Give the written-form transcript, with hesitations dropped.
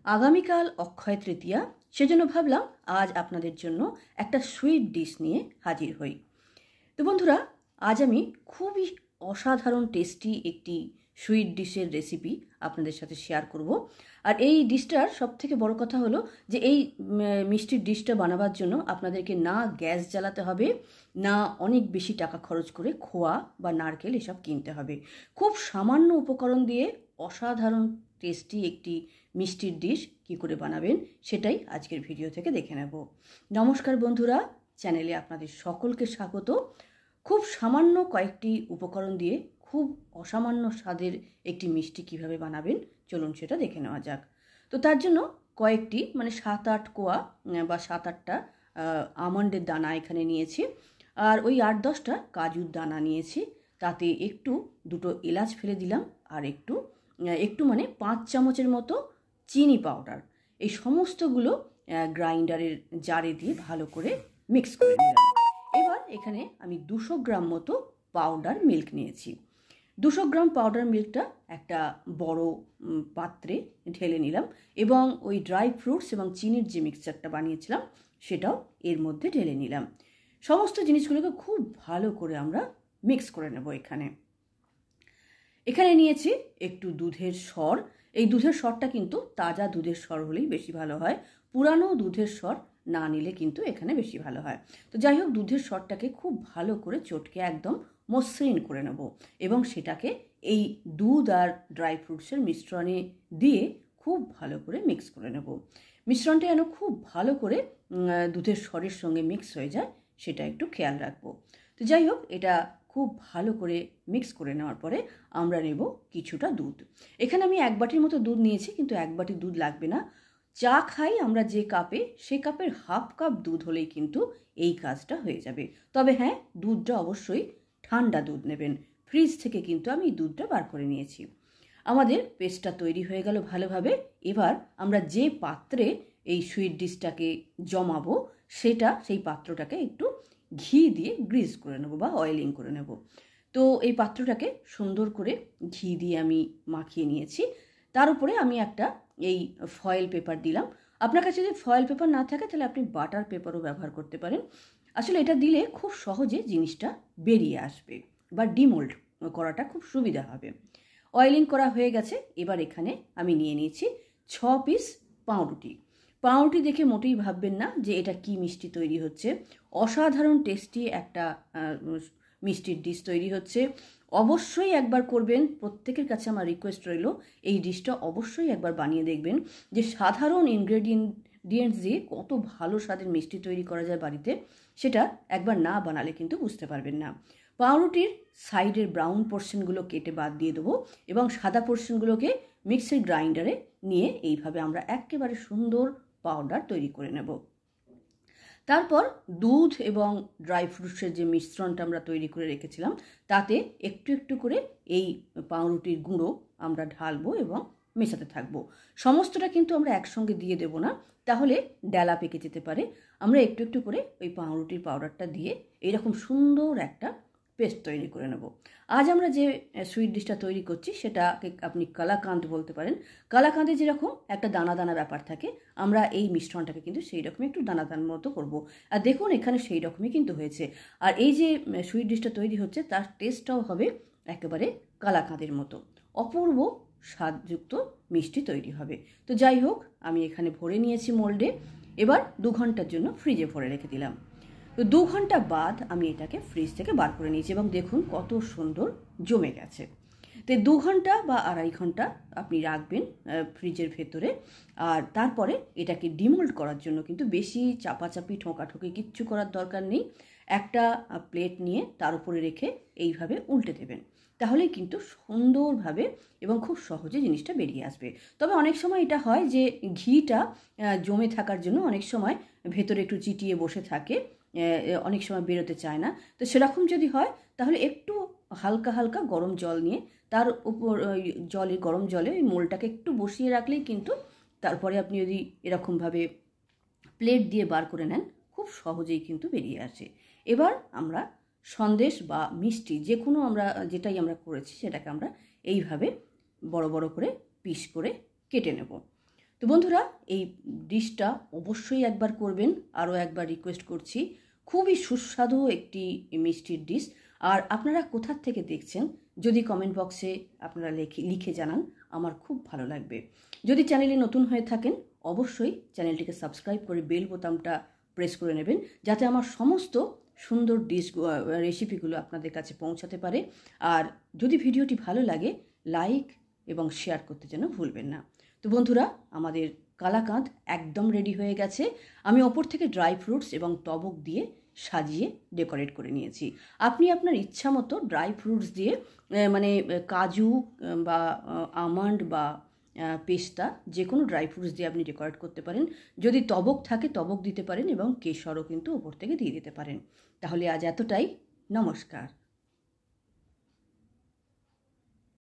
আগামীকাল অক্ষয় তৃতীয়া, সেজন্য ভাবলাম আজ আপনাদের জন্য একটা সুইট ডিশ নিয়ে হাজির হই। তো বন্ধুরা, আজ আমি খুবই অসাধারণ টেস্টি একটি সুইট ডিশের রেসিপি আপনাদের সাথে শেয়ার করব। আর এই ডিশটার সবথেকে বড় কথা হলো যে এই মিষ্টির ডিশটা বানাবার জন্য আপনাদেরকে না গ্যাস জ্বালাতে হবে, না অনেক বেশি টাকা খরচ করে খোয়া বা নারকেল এসব কিনতে হবে। খুব সামান্য উপকরণ দিয়ে অসাধারণ টেস্টি একটি মিষ্টির ডিশ কী করে বানাবেন সেটাই আজকের ভিডিও থেকে দেখে নেব। নমস্কার বন্ধুরা, চ্যানেলে আপনাদের সকলকে স্বাগত। খুব সামান্য কয়েকটি উপকরণ দিয়ে খুব অসামান্য স্বাদের একটি মিষ্টি কিভাবে বানাবেন চলুন সেটা দেখে নেওয়া যাক। তো তার জন্য কয়েকটি 7-8 কোয়া বা 7-8টা আমন্ডের দানা এখানে নিয়েছি, আর ওই 8-10টা কাজুর দানা নিয়েছি। তাতে একটু 2টো এলাচ ফেলে দিলাম, আর একটু 5 চামচের মতো চিনি পাউডার। এই সমস্তগুলো গ্রাইন্ডারের জারে দিয়ে ভালো করে মিক্স করে নিলাম। এবার এখানে আমি 200 গ্রাম মতো পাউডার মিল্ক নিয়েছি। 200 গ্রাম পাউডার মিল্কটা একটা বড় পাত্রে ঢেলে নিলাম এবং ওই ড্রাই ফ্রুটস এবং চিনির যে মিক্সচারটা বানিয়েছিলাম সেটাও এর মধ্যে ঢেলে নিলাম। সমস্ত জিনিসগুলোকে খুব ভালো করে আমরা মিক্স করে নেব। এখানে নিয়েছি একটু দুধের সর। এই দুধের সরটা কিন্তু তাজা দুধের সর হলেই বেশি ভালো হয়, পুরানো দুধের সর না নিলে কিন্তু এখানে বেশি ভালো হয়। তো যাই হোক, দুধের সরটাকে খুব ভালো করে চটকে একদম মসৃণ করে নেব এবং সেটাকে এই দুধ আর ড্রাই ফ্রুটসের মিশ্রণে দিয়ে খুব ভালো করে মিক্স করে নেব। মিশ্রণটা যেন খুব ভালো করে দুধের সরের সঙ্গে মিক্স হয়ে যায় সেটা একটু খেয়াল রাখবো। তো যাই হোক, এটা খুব ভালো করে মিক্স করে নেওয়ার পরে আমরা নেব কিছুটা দুধ। এখানে আমি 1 বাটির মতো দুধ নিয়েছি, কিন্তু 1 বাটি দুধ লাগবে না। চা খাই আমরা যে কাপে, সে কাপের হাফ কাপ দুধ হলেই কিন্তু এই কাজটা হয়ে যাবে। তবে হ্যাঁ, দুধটা অবশ্যই ঠান্ডা দুধ নেবেন। ফ্রিজ থেকে কিন্তু আমি দুধটা বার করে নিয়েছি। আমাদের পেস্টটা তৈরি হয়ে গেল ভালোভাবে। এবার আমরা যে পাত্রে এই সুইট ডিশটাকে জমাবো সেই পাত্রটাকে একটু ঘি দিয়ে গ্রিজ করে নেব বা অয়েলিং করে নেব। তো এই পাত্রটাকে সুন্দর করে ঘি দিয়ে আমি মাখিয়ে নিয়েছি। তার উপরে আমি একটা এই ফয়েল পেপার দিলাম। আপনার কাছে যদি ফয়েল পেপার না থাকে তাহলে আপনি বাটার পেপারও ব্যবহার করতে পারেন। আসলে এটা দিলে খুব সহজে জিনিসটা বেরিয়ে আসবে বা ডিমোল্ড করাটা খুব সুবিধা হবে। অয়েলিং করা হয়ে গেছে। এবার এখানে আমি নিয়ে নিয়েছি 6 পিস পাউরুটি। পাউরুটি দেখে মোটেই ভাববেন না যে এটা কি মিষ্টি তৈরি হচ্ছে। অসাধারণ টেস্টি একটা মিষ্টির ডিশ তৈরি হচ্ছে। অবশ্যই একবার করবেন। প্রত্যেকের কাছে আমার রিকোয়েস্ট রইল, এই ডিশটা অবশ্যই একবার বানিয়ে দেখবেন যে সাধারণ ইনগ্রেডিয়েন্টস দিয়ে কত ভালো স্বাদের মিষ্টি তৈরি করা যায় বাড়িতে। সেটা একবার না বানালে কিন্তু বুঝতে পারবেন না। পাউরুটির সাইডের ব্রাউন পোর্শনগুলো কেটে বাদ দিয়ে দেবো এবং সাদা পোর্শনগুলোকে মিক্সির গ্রাইন্ডারে নিয়ে এইভাবে আমরা একেবারে সুন্দর পাউডার তৈরি করে নেব। তারপর দুধ এবং ড্রাই ফ্রুটসের যে মিশ্রণটা আমরা তৈরি করে রেখেছিলাম তাতে একটু একটু করে এই পাউরুটির গুঁড়ো আমরা ঢালবো এবং মেশাতে থাকবো। সমস্তটা কিন্তু আমরা একসঙ্গে দিয়ে দেব না, তাহলে ডালা পেকে যেতে পারে। আমরা একটু একটু করে ওই পাউরুটির পাউডারটা দিয়ে এইরকম সুন্দর একটা পেস্ট তৈরি করে নেব। আজ আমরা যে সুইট ডিশটা তৈরি করছি সেটাকে আপনি কালাকাঁদ বলতে পারেন। কালাকাঁদে যেরকম একটা দানা দানা ব্যাপার থাকে, আমরা এই মিশ্রণটাকে কিন্তু সেই রকমই একটু দানা দানার মতো করব। আর দেখুন এখানে সেই রকমই কিন্তু হয়েছে। আর এই যে সুইট ডিশটা তৈরি হচ্ছে তার টেস্টটাও হবে একেবারে কালাকাঁদের মতো। অপূর্ব স্বাদযুক্ত মিষ্টি তৈরি হবে। তো যাই হোক, আমি এখানে ভরে নিয়েছি মোল্ডে। এবার 2 ঘন্টার জন্য ফ্রিজে ভরে রেখে দিলাম। তো 2 ঘন্টা বাদ আমি এটাকে ফ্রিজ থেকে বার করে নিয়েছি এবং দেখুন কত সুন্দর জমে গেছে। তো 2 ঘন্টা বা 2.5 ঘন্টা আপনি রাখবেন ফ্রিজের ভেতরে। আর তারপরে এটাকে ডিমোল্ড করার জন্য কিন্তু বেশি চাপাচাপি ঠোকাঠুকি কিচ্ছু করার দরকার নেই। একটা প্লেট নিয়ে তার উপরে রেখে এইভাবে উল্টে দেবেন, তাহলেই কিন্তু সুন্দরভাবে এবং খুব সহজে জিনিসটা বেরিয়ে আসবে। তবে অনেক সময় এটা হয় যে ঘিটা জমে থাকার জন্য অনেক সময় ভেতরে একটু চিটিয়ে বসে থাকে, অনেক সময় বেরোতে চায় না। তো সেরকম যদি হয় তাহলে একটু হালকা হালকা গরম জল নিয়ে তার উপর গরম জলে ওই মোলটাকে একটু বসিয়ে রাখলেই কিন্তু তারপরে আপনি যদি এরকমভাবে প্লেট দিয়ে বার করে নেন খুব সহজেই কিন্তু বেরিয়ে আসে। এবার আমরা সন্দেশ বা মিষ্টি যে কোনো যেটাই আমরা করেছি সেটাকে আমরা এইভাবে বড় বড় করে পিস করে কেটে নেব। তো বন্ধুরা, এই ডিশটা অবশ্যই একবার করবেন। আরও একবার রিকোয়েস্ট করছি, খুবই সুস্বাদু একটি মিষ্টির ডিশ। আর আপনারা কোথার থেকে দেখছেন যদি কমেন্ট বক্সে আপনারা লিখে জানান, আমার খুব ভালো লাগবে। যদি চ্যানেলে নতুন হয়ে থাকেন অবশ্যই চ্যানেলটিকে সাবস্ক্রাইব করে বেল বোতামটা প্রেস করে নেবেন, যাতে আমার সমস্ত সুন্দর ডিশ রেসিপিগুলো আপনাদের কাছে পৌঁছাতে পারে। আর যদি ভিডিওটি ভালো লাগে লাইক এবং শেয়ার করতে যেন ভুলবেন না। তো বন্ধুরা, আমাদের কালাকাঁদ একদম রেডি হয়ে গেছে। আমি ওপর থেকে ড্রাই ফ্রুটস এবং টবক দিয়ে সাজিয়ে ডেকোরেট করে নিয়েছি। আপনি আপনার ইচ্ছা মতো ড্রাই ফ্রুটস দিয়ে মানে কাজু বা আমন্ড বা পেস্তা যে কোনো ড্রাই ফ্রুটস দিয়ে আপনি ডেকোরেট করতে পারেন। যদি টবক থাকে টবক দিতে পারেন এবং কেশরও কিন্তু ওপর থেকে দিয়ে দিতে পারেন। তাহলে আজ এতটাই। নমস্কার।